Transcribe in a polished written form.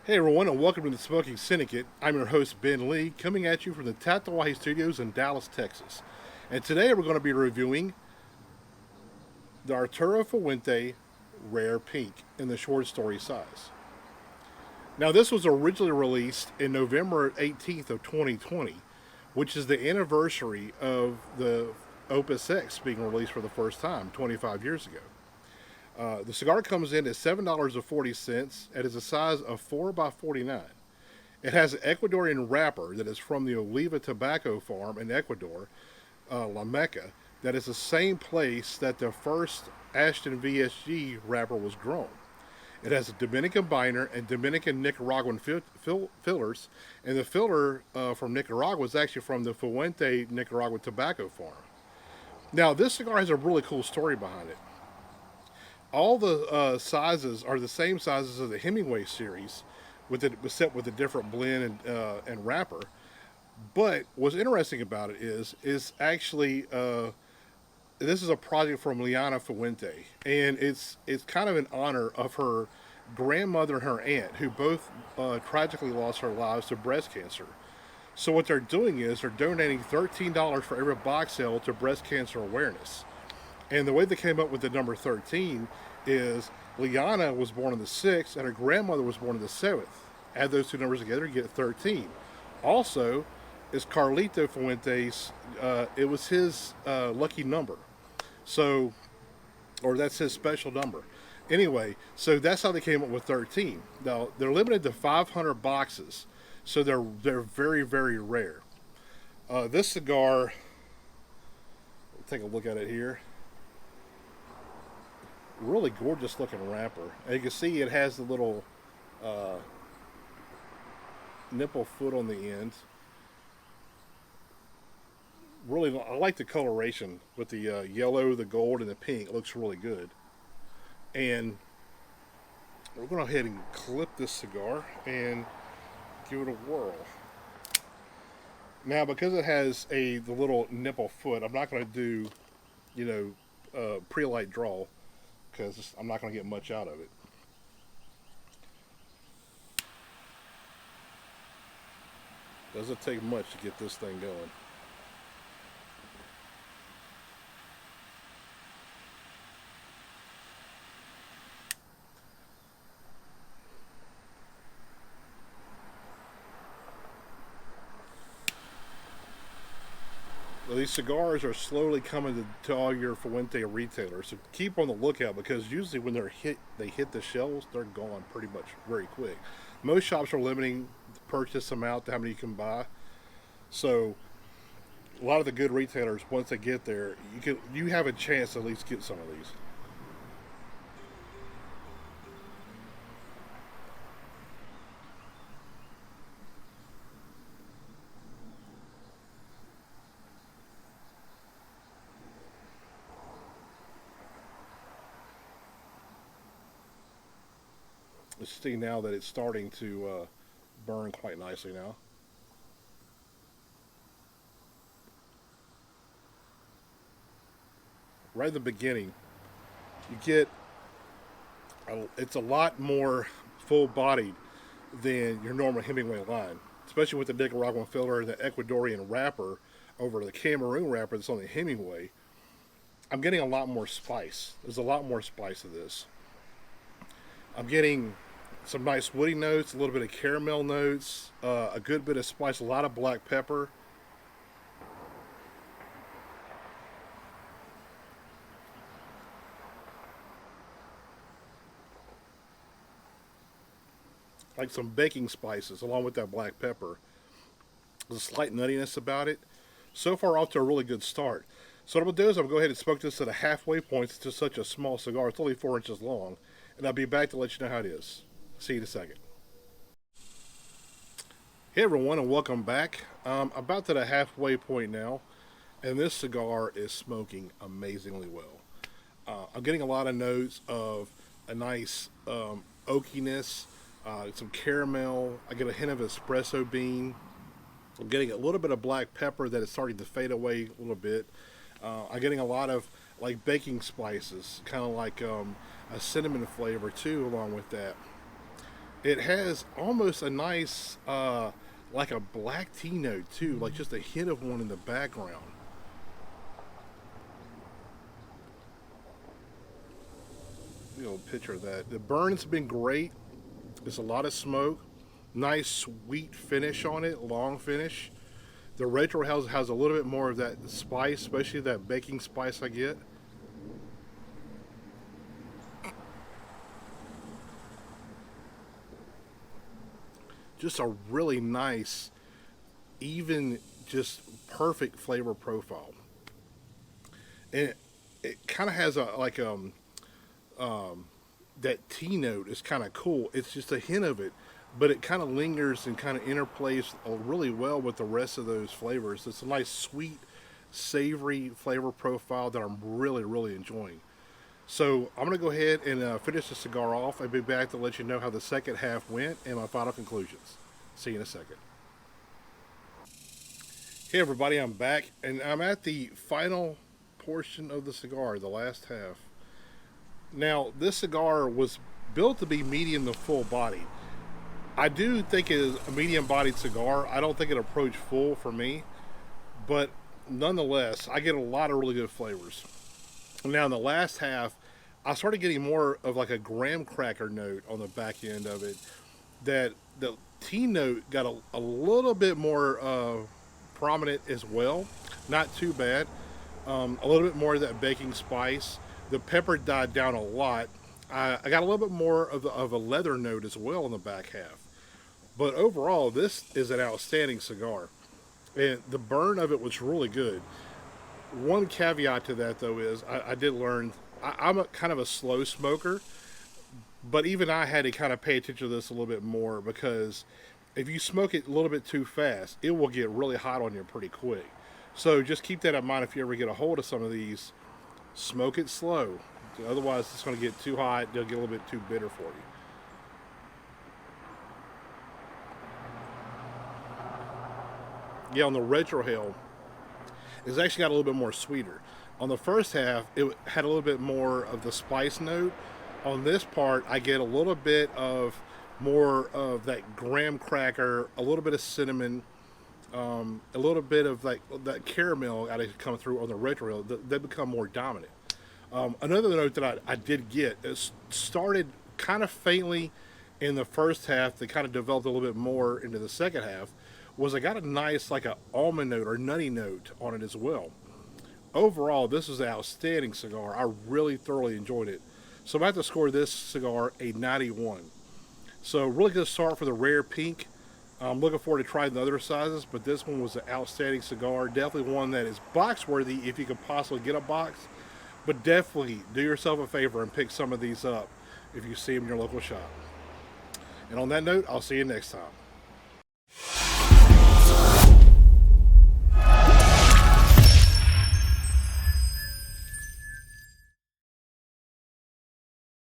Hey everyone, and welcome to the Smoking Syndicate. I'm your host Ben Lee, coming at you from the Tatawai Studios in Dallas, Texas. And today we're going to be reviewing the Arturo Fuente Rare Pink in the short story size. Now, this was originally released in November 18th of 2020, which is the anniversary of the Opus X being released for the first time 25 years ago. The cigar comes in at $7.40 and is a size of 4 by 49. It has an Ecuadorian wrapper that is from the Oliva tobacco farm in Ecuador, La Meca, that is the same place that the first Ashton VSG wrapper was grown. It has a Dominican binder and Dominican Nicaraguan fillers, and the filler from Nicaragua is actually from the Fuente Nicaraguan tobacco farm. Now, this cigar has a really cool story behind it. All the sizes are the same sizes as the Hemingway series, with it set with a different blend and wrapper. But what's interesting about it is actually this is a project from Liana Fuente, and it's kind of in honor of her grandmother and her aunt, who both tragically lost their lives to breast cancer. So what they're doing is they're donating $13 for every box sale to breast cancer awareness. And the way they came up with the number 13 is Liana was born on the 6th and her grandmother was born on the 7th. Add those two numbers together, you get 13. Also, is Carlito Fuentes, it was his lucky number. So, or that's his special number. Anyway, so that's how they came up with 13. Now, they're limited to 500 boxes, so they're very, very rare. This cigar, take a look at it here. Really gorgeous looking wrapper. And you can see it has the little nipple foot on the end. Really, I like the coloration with the yellow, the gold, and the pink. It looks really good. And we're going to go ahead and clip this cigar and give it a whirl. Now, because it has the little nipple foot, I'm not going to do, pre-light draw, because I'm not going to get much out of it. Doesn't take much to get this thing going. Well, these cigars are slowly coming to all your Fuente retailers, so keep on the lookout, because usually when they hit the shelves, they're gone pretty much very quick. Most shops are limiting the purchase amount to how many you can buy. So a lot of the good retailers, once they get there, you have a chance to at least get some of these. Let's see now that it's starting to burn quite nicely now. Right at the beginning, you get it's a lot more full bodied than your normal Hemingway line, especially with the Nicaraguan filler and the Ecuadorian wrapper over the Cameroon wrapper that's on the Hemingway. I'm getting a lot more spice. There's a lot more spice to this. I'm getting some nice woody notes, a little bit of caramel notes, a good bit of spice, a lot of black pepper. Like some baking spices along with that black pepper. There's a slight nuttiness about it. So far, off to a really good start. So what I'm gonna do is I'm gonna go ahead and smoke this at a halfway point. It's just such a small cigar. It's only 4 inches long, and I'll be back to let you know how it is. See you in a second. Hey everyone, and welcome back. About to the halfway point now, and this cigar is smoking amazingly well. I'm getting a lot of notes of a nice oakiness, some caramel. I get a hint of espresso bean. I'm getting a little bit of black pepper that is starting to fade away a little bit. I'm getting a lot of like baking spices, kind of like a cinnamon flavor too, along with that. It has almost a nice, like a black tea note too, like just a hint of one in the background. Picture of that. The burn's been great. There's a lot of smoke. Nice sweet finish on it, long finish. The retro has a little bit more of that spice, especially that baking spice I get. Just a really nice, even, just perfect flavor profile. And it kind of has a like that tea note is kind of cool. It's just a hint of it, but it kind of lingers and kind of interplays really well with the rest of those flavors. It's a nice sweet, savory flavor profile that I'm really enjoying. So I'm going to go ahead and finish the cigar off. I'll be back to let you know how the second half went and my final conclusions. See you in a second. Hey everybody, I'm back and I'm at the final portion of the cigar, the last half. Now, this cigar was built to be medium to full body. I do think it is a medium bodied cigar. I don't think it approached full for me, but nonetheless, I get a lot of really good flavors. Now, in the last half, I started getting more of like a graham cracker note on the back end of it. That the tea note got a little bit more prominent as well. Not too bad. A little bit more of that baking spice. The pepper died down a lot. I got a little bit more of a leather note as well in the back half. But overall, this is an outstanding cigar. And the burn of it was really good. One caveat to that, though, is I did learn I'm a kind of a slow smoker, but even I had to kind of pay attention to this a little bit more because if you smoke it a little bit too fast, it will get really hot on you pretty quick. So just keep that in mind if you ever get a hold of some of these. Smoke it slow. Otherwise, it's going to get too hot. They'll get a little bit too bitter for you. Yeah, on the retrohale, it's actually got a little bit more sweeter. On the first half, it had a little bit more of the spice note. On this part, I get a little bit of more of that graham cracker, a little bit of cinnamon, a little bit of like that caramel out of come through on the retro. They become more dominant. Another note that I did get is started kind of faintly in the first half. They kind of developed a little bit more into the second half. Was I got a nice like a almond note or nutty note on it as well. Overall, this is an outstanding cigar. I really thoroughly enjoyed it. So I'm about to score this cigar a 91. So really good start for the rare pink. I'm looking forward to trying the other sizes, but this one was an outstanding cigar. Definitely one that is box worthy if you could possibly get a box. But definitely do yourself a favor and pick some of these up if you see them in your local shop. And on that note, I'll see you next time.